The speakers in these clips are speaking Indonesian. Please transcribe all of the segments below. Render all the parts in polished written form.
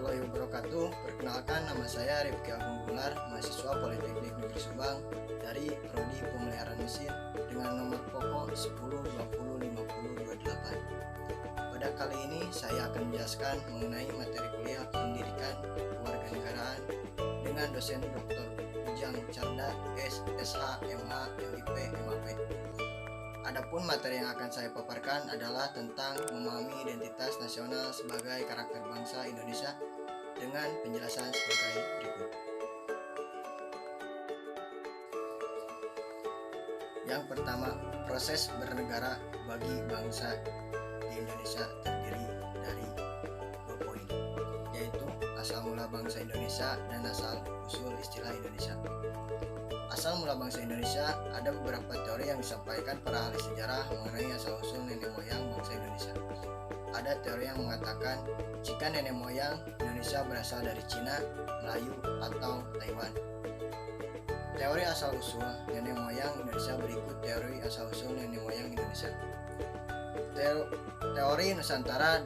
warahmatullahi wabarakatuh. Perkenalkan, nama saya Rifki Agung Gular, mahasiswa Politeknik Negeri Subang dari Prodi Pemeliharaan Mesin dengan nomor pokok 10205028. Pada kali ini saya akan menjelaskan mengenai materi kuliah pendidikan kewarganegaraan dengan dosen Dr. Ujang Carda, SH, MH, MIP, MAP. Adapun materi yang akan saya paparkan adalah tentang memahami identitas nasional sebagai karakter bangsa Indonesia dengan penjelasan sebagai berikut. Yang pertama, proses bernegara bagi bangsa di Indonesia terdiri dari 2 poin, yaitu asal mula bangsa Indonesia dan asal usul istilah Indonesia. Asal mula bangsa Indonesia, ada beberapa teori yang disampaikan para ahli sejarah mengenai asal-usul nenek moyang bangsa Indonesia. Ada teori yang mengatakan jika nenek moyang Indonesia berasal dari Cina, Melayu, atau Taiwan. Teori asal-usul nenek moyang Indonesia berikut teori asal-usul nenek moyang Indonesia. Teori Nusantara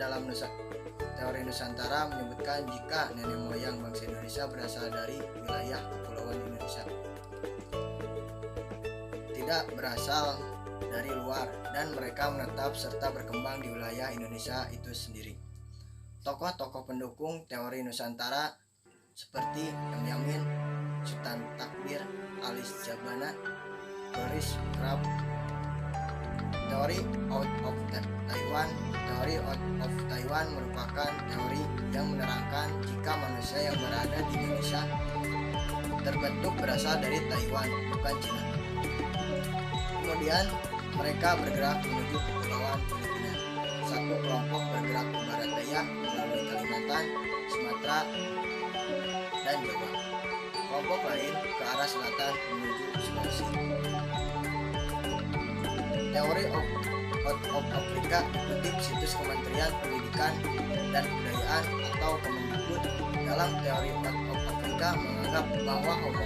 teori Nusantara menyebutkan jika nenek moyang bangsa Indonesia berasal dari wilayah kepulauan Indonesia, tidak berasal dari luar, dan mereka menetap serta berkembang di wilayah Indonesia itu sendiri. Tokoh-tokoh pendukung teori Nusantara seperti Yamin, Sultan Takbir, Alis Jabana, Boris Krab. Teori out of Taiwan. Teori out of Taiwan merupakan teori yang menerangkan jika manusia yang berada di Indonesia terbentuk berasal dari Taiwan, bukan Cina. Kemudian mereka bergerak menuju kepulauan Filipina. Satu kelompok bergerak ke barat daya melalui Kalimantan, Sumatera, dan Jawa. Kelompok lain ke arah selatan menuju Sulawesi. Teori out of Afrika dikutip situs Kementerian Pendidikan dan Kebudayaan atau Kemendikbud. Dalam teori out of Afrika menganggap bahwa Homo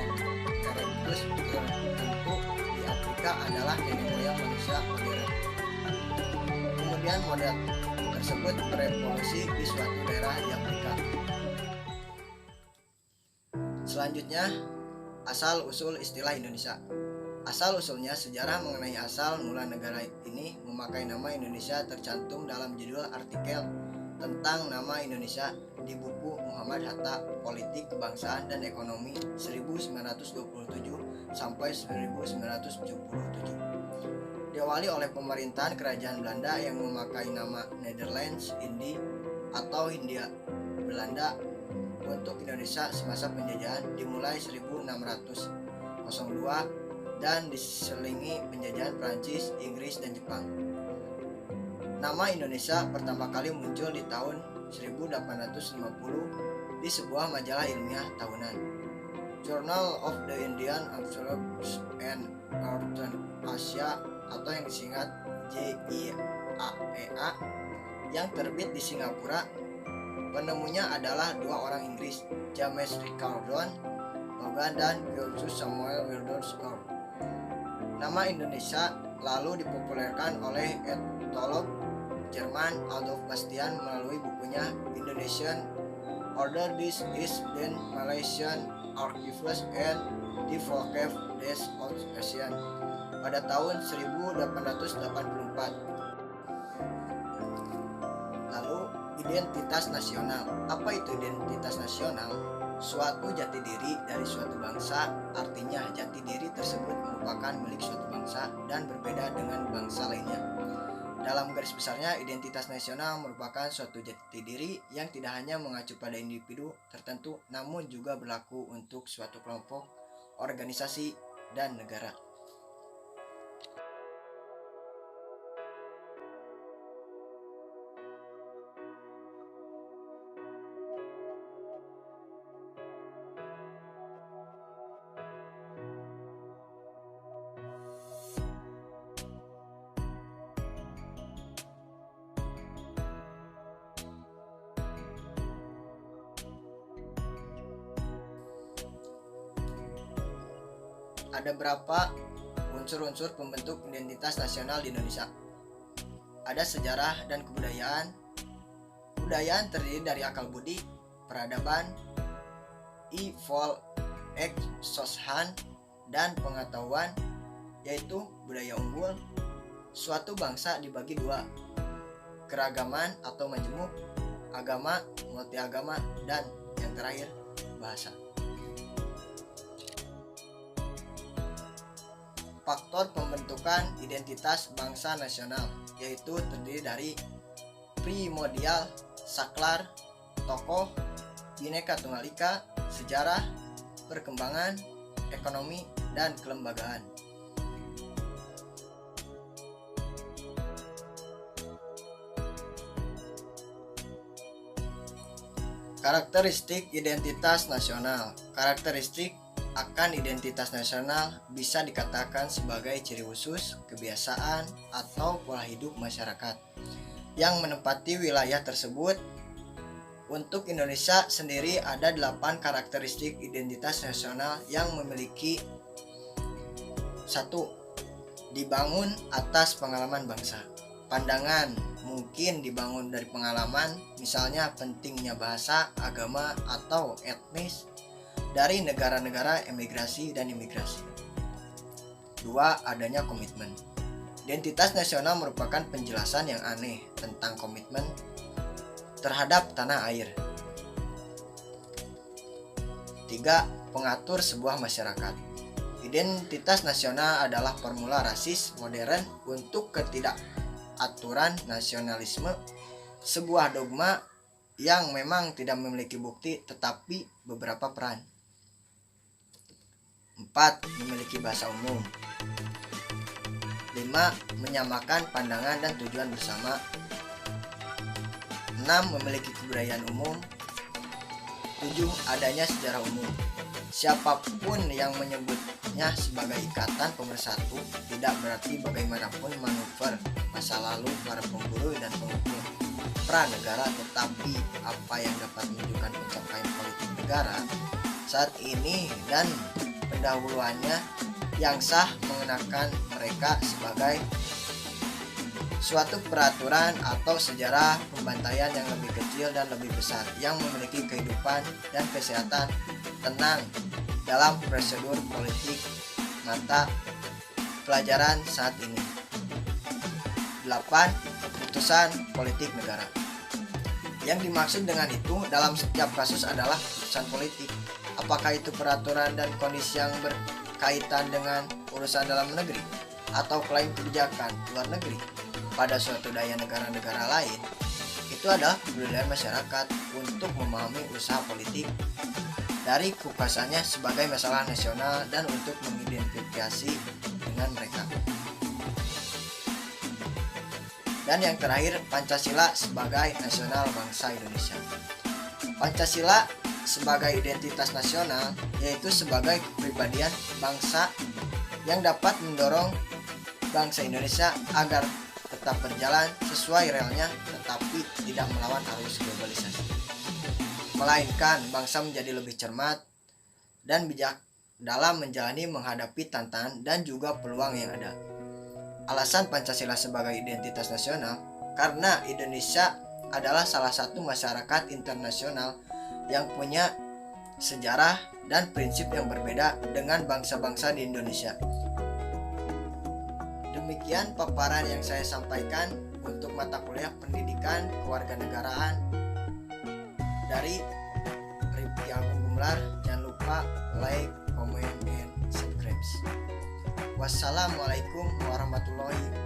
erectus tertentu di Afrika adalah nenek moyang manusia modern. Kemudian model tersebut berevolusi di suatu daerah di Afrika. Selanjutnya, asal-usul istilah Indonesia. Asal-usulnya, sejarah mengenai asal mula negara ini memakai nama Indonesia tercantum dalam judul artikel tentang nama Indonesia di buku Muhammad Hatta, Politik Kebangsaan dan Ekonomi 1927 sampai 1977. Diawali oleh pemerintahan kerajaan Belanda yang memakai nama Netherlands Indie atau Hindia Belanda untuk Indonesia semasa penjajahan dimulai 1602 dan diselingi penjajahan Prancis, Inggris, dan Jepang. Nama Indonesia pertama kali muncul di tahun 1850 di sebuah majalah ilmiah tahunan, Journal of the Indian Anthropology and Northern Asia atau yang disingkat JIAEA, yang terbit di Singapura. Penemunya adalah 2 orang Inggris, James Ricardo Logan dan George Samuel Wilder Scott. Nama Indonesia lalu dipopulerkan oleh etnolog Jerman Adolf Bastian melalui bukunya Indonesian Order. This is the Malaysian Archives and the Vocab des Asian pada tahun 1884. Lalu, identitas nasional. Apa itu identitas nasional? Suatu jati diri dari suatu bangsa, artinya jati diri tersebut merupakan milik suatu bangsa dan berbeda dengan bangsa lainnya. Dalam garis besarnya, identitas nasional merupakan suatu jati diri yang tidak hanya mengacu pada individu tertentu, namun juga berlaku untuk suatu kelompok, organisasi, dan negara. Ada berapa unsur-unsur pembentuk identitas nasional di Indonesia? Ada sejarah dan kebudayaan. Kebudayaan terdiri dari akal budi, peradaban, I. Vol. X. Soshan, dan pengetahuan, yaitu budaya unggul. Suatu bangsa dibagi dua, keragaman atau majemuk, agama, multiagama, dan yang terakhir bahasa. Faktor pembentukan identitas bangsa nasional, yaitu terdiri dari primordial, saklar, tokoh, Bhinneka Tunggal Ika, sejarah, perkembangan, ekonomi, dan kelembagaan. Karakteristik identitas nasional. Karakteristik akan identitas nasional bisa dikatakan sebagai ciri khusus, kebiasaan, atau pola hidup masyarakat yang menempati wilayah tersebut. Untuk Indonesia sendiri ada 8 karakteristik identitas nasional yang memiliki 1. Dibangun atas pengalaman bangsa. Pandangan mungkin dibangun dari pengalaman, misalnya pentingnya bahasa, agama, atau etnis dari negara-negara emigrasi dan imigrasi. 2. Adanya komitmen. Identitas nasional merupakan penjelasan yang aneh tentang komitmen terhadap tanah air. 3. Pengatur sebuah masyarakat. Identitas nasional adalah formula rasis modern untuk ketidakaturan nasionalisme, sebuah dogma yang memang tidak memiliki bukti tetapi beberapa peran. 4. Memiliki bahasa umum. 5. Menyamakan pandangan dan tujuan bersama. 6. Memiliki kebudayaan umum. 7. Adanya sejarah umum. Siapapun yang menyebutnya sebagai ikatan pemersatu tidak berarti bagaimanapun manuver masa lalu para pemburu dan pengukur pranegara, tetapi apa yang dapat menunjukkan pencapaian politik negara saat ini dan pendahuluannya yang sah mengenakan mereka sebagai suatu peraturan atau sejarah pembantaian yang lebih kecil dan lebih besar yang memiliki kehidupan dan kesehatan tenang dalam prosedur politik mata pelajaran saat ini. 8. Keputusan politik negara. Yang dimaksud dengan itu dalam setiap kasus adalah keputusan politik. Apakah itu peraturan dan kondisi yang berkaitan dengan urusan dalam negeri atau klaim kebijakan luar negeri pada suatu daya negara-negara lain, itu adalah kepedulian masyarakat untuk memahami usaha politik dari kupasannya sebagai masalah nasional dan untuk mengidentifikasi dengan mereka. Dan yang terakhir, Pancasila sebagai nasional bangsa Indonesia. Pancasila sebagai identitas nasional, yaitu sebagai kepribadian bangsa yang dapat mendorong bangsa Indonesia agar tetap berjalan sesuai relnya tetapi tidak melawan arus globalisasi, melainkan bangsa menjadi lebih cermat dan bijak dalam menghadapi tantangan dan juga peluang yang ada. Alasan Pancasila sebagai identitas nasional karena Indonesia adalah salah satu masyarakat internasional yang punya sejarah dan prinsip yang berbeda dengan bangsa-bangsa di Indonesia. Demikian paparan yang saya sampaikan untuk mata kuliah pendidikan kewarganegaraan dari Rifki Agung Gumelar. Jangan lupa like, comment, and subscribe. Wassalamualaikum warahmatullahi wabarakatuh.